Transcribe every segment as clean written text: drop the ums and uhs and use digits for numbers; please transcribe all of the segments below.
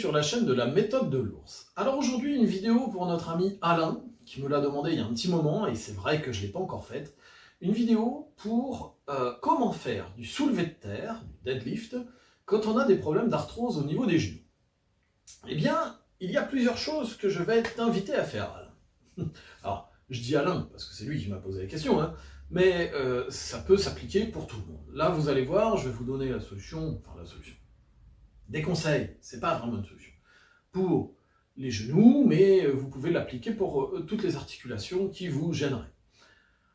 sur la chaîne de la méthode de l'ours. Alors aujourd'hui, une vidéo pour notre ami Alain, qui me l'a demandé il y a un petit moment, et c'est vrai que je ne l'ai pas encore faite. Une vidéo pour comment faire du soulevé de terre, du deadlift, quand on a des problèmes d'arthrose au niveau des genoux. Eh bien, il y a plusieurs choses que je vais t'inviter à faire, Alain. Alors, je dis Alain, parce que c'est lui qui m'a posé la question, hein, mais ça peut s'appliquer pour tout le monde. Là, vous allez voir, je vais vous donner la solution, des conseils, c'est pas vraiment une solution, pour les genoux, mais vous pouvez l'appliquer pour toutes les articulations qui vous gêneraient.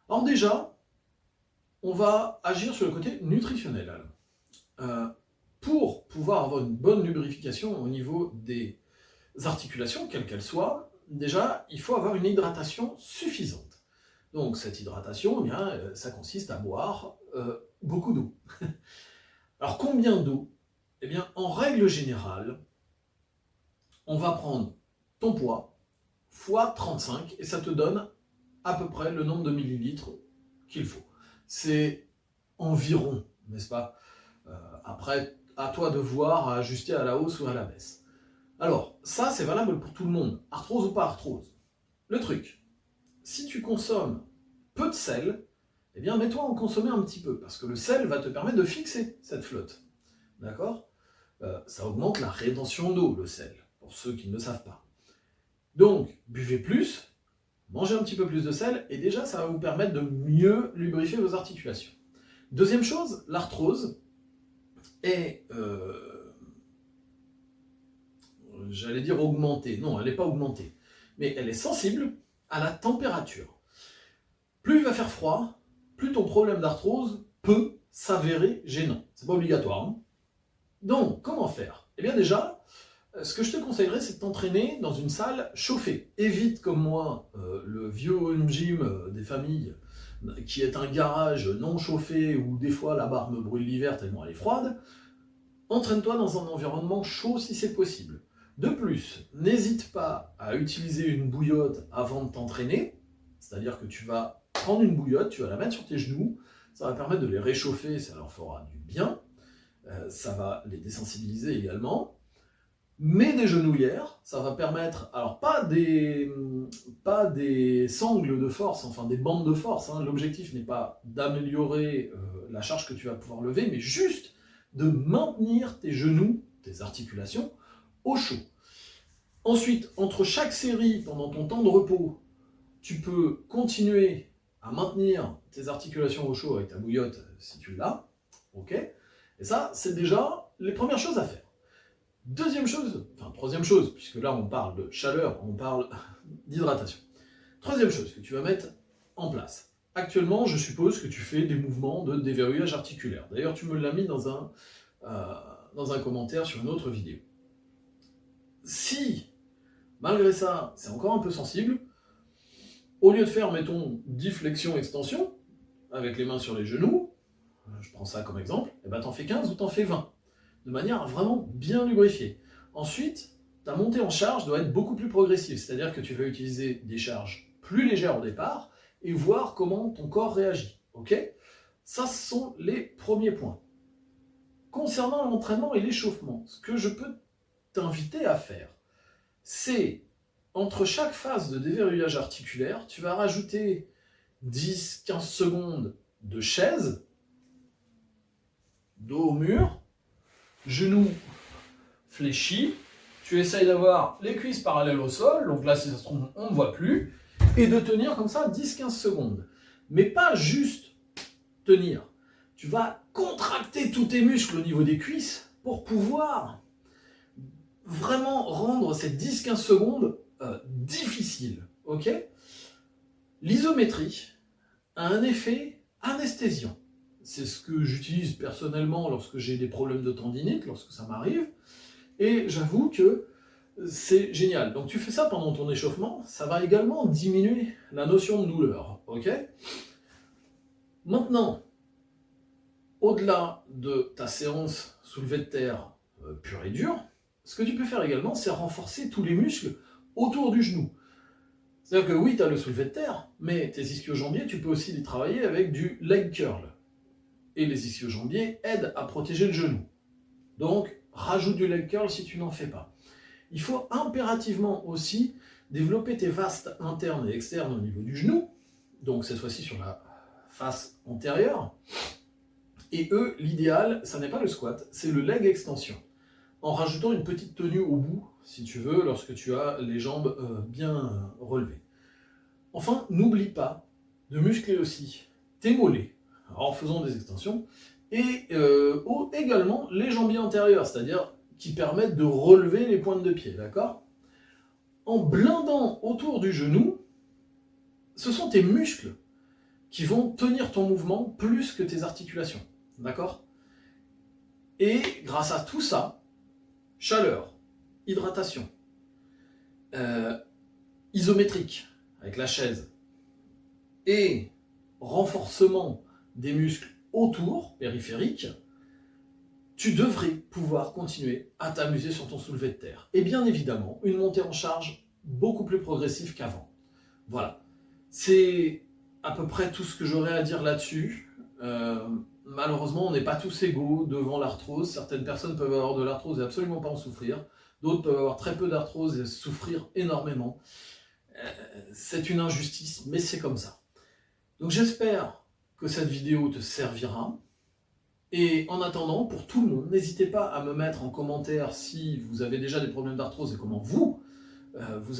Alors déjà, on va agir sur le côté nutritionnel, pour pouvoir avoir une bonne lubrification au niveau des articulations, quelles qu'elles soient, déjà, il faut avoir une hydratation suffisante. Donc cette hydratation, eh bien, ça consiste à boire beaucoup d'eau. Alors combien d'eau? Eh bien, en règle générale, on va prendre ton poids fois 35 et ça te donne à peu près le nombre de millilitres qu'il faut. C'est environ, n'est-ce pas? Après, à toi de voir, à ajuster à la hausse ou à la baisse. Alors, ça, c'est valable pour tout le monde, arthrose ou pas arthrose. Le truc, si tu consommes peu de sel, eh bien, mets-toi à en consommer un petit peu, parce que le sel va te permettre de fixer cette flotte. D'accord? Ça augmente la rétention d'eau, le sel, pour ceux qui ne le savent pas. Donc, buvez plus, mangez un petit peu plus de sel, et déjà, ça va vous permettre de mieux lubrifier vos articulations. Deuxième chose, l'arthrose est, j'allais dire augmentée. Non, elle n'est pas augmentée, mais elle est sensible à la température. Plus il va faire froid, plus ton problème d'arthrose peut s'avérer gênant. C'est pas obligatoire, hein. Donc, comment faire? Eh bien déjà, ce que je te conseillerais, c'est de t'entraîner dans une salle chauffée. Évite, comme moi, le vieux home gym des familles, qui est un garage non chauffé, où des fois la barre me brûle l'hiver tellement elle est froide. Entraîne-toi dans un environnement chaud si c'est possible. De plus, n'hésite pas à utiliser une bouillotte avant de t'entraîner, c'est-à-dire que tu vas prendre une bouillotte, tu vas la mettre sur tes genoux, ça va permettre de les réchauffer, ça leur fera du bien. Ça va les désensibiliser également. Mets des genouillères, ça va permettre, alors pas des sangles de force, enfin des bandes de force, hein. L'objectif n'est pas d'améliorer la charge que tu vas pouvoir lever, mais juste de maintenir tes genoux, tes articulations, au chaud. Ensuite, entre chaque série, pendant ton temps de repos, tu peux continuer à maintenir tes articulations au chaud avec ta bouillotte, si tu l'as, ok? Et ça, c'est déjà les premières choses à faire. Deuxième chose, enfin troisième chose, puisque là on parle de chaleur, on parle d'hydratation. Troisième chose que tu vas mettre en place. Actuellement, je suppose que tu fais des mouvements de déverrouillage articulaire. D'ailleurs, tu me l'as mis dans un commentaire sur une autre vidéo. Si, malgré ça, c'est encore un peu sensible, au lieu de faire, mettons, 10 flexions-extensions, avec les mains sur les genoux, je prends ça comme exemple, et ben t'en fais 15 ou t'en fais 20, de manière à vraiment bien lubrifier. Ensuite, ta montée en charge doit être beaucoup plus progressive, c'est-à-dire que tu vas utiliser des charges plus légères au départ, et voir comment ton corps réagit, ok? Ça, ce sont les premiers points. Concernant l'entraînement et l'échauffement, ce que je peux t'inviter à faire, c'est, entre chaque phase de déverrouillage articulaire, tu vas rajouter 10-15 secondes de chaise, dos au mur, genoux fléchis, tu essayes d'avoir les cuisses parallèles au sol, donc là si ça se trouve on ne voit plus, et de tenir comme ça 10-15 secondes. Mais pas juste tenir, tu vas contracter tous tes muscles au niveau des cuisses pour pouvoir vraiment rendre ces 10-15 secondes difficiles, ok? L'isométrie a un effet anesthésiant. C'est ce que j'utilise personnellement lorsque j'ai des problèmes de tendinite, lorsque ça m'arrive, et j'avoue que c'est génial. Donc tu fais ça pendant ton échauffement, ça va également diminuer la notion de douleur, ok? Maintenant, au-delà de ta séance soulevée de terre pure et dure, ce que tu peux faire également, c'est renforcer tous les muscles autour du genou. C'est-à-dire que oui, tu as le soulevé de terre, mais tes ischio-jambiers, tu peux aussi les travailler avec du leg curl. Et les ischio-jambiers aident à protéger le genou. Donc, rajoute du leg curl si tu n'en fais pas. il faut impérativement aussi développer tes vastes internes et externes au niveau du genou, donc cette fois-ci sur la face antérieure. Et eux, l'idéal, ça n'est pas le squat, c'est le leg extension, en rajoutant une petite tenue au bout, si tu veux, lorsque tu as les jambes bien relevées. Enfin, n'oublie pas de muscler aussi tes mollets, en faisant des extensions, et également les jambiers antérieurs, c'est-à-dire qui permettent de relever les pointes de pied, d'accord? En blindant autour du genou, ce sont tes muscles qui vont tenir ton mouvement plus que tes articulations, d'accord? Et grâce à tout ça, chaleur, hydratation, isométrique avec la chaise et renforcement des muscles autour, périphériques, tu devrais pouvoir continuer à t'amuser sur ton soulevé de terre. Et bien évidemment, une montée en charge beaucoup plus progressive qu'avant. Voilà. C'est à peu près tout ce que j'aurais à dire là-dessus. Malheureusement, on n'est pas tous égaux devant l'arthrose. Certaines personnes peuvent avoir de l'arthrose et absolument pas en souffrir. D'autres peuvent avoir très peu d'arthrose et souffrir énormément. C'est une injustice, mais c'est comme ça. Donc j'espère que cette vidéo te servira. Et en attendant, pour tout le monde, n'hésitez pas à me mettre en commentaire si vous avez déjà des problèmes d'arthrose et comment vous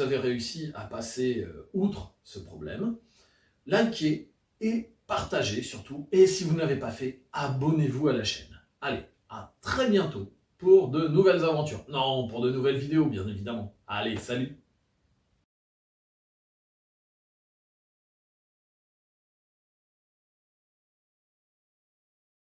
avez réussi à passer outre ce problème. Likez et partagez surtout. Et si vous ne l'avez pas fait, abonnez-vous à la chaîne. Allez, à très bientôt pour de nouvelles aventures. Non, pour de nouvelles vidéos, bien évidemment. Allez, salut!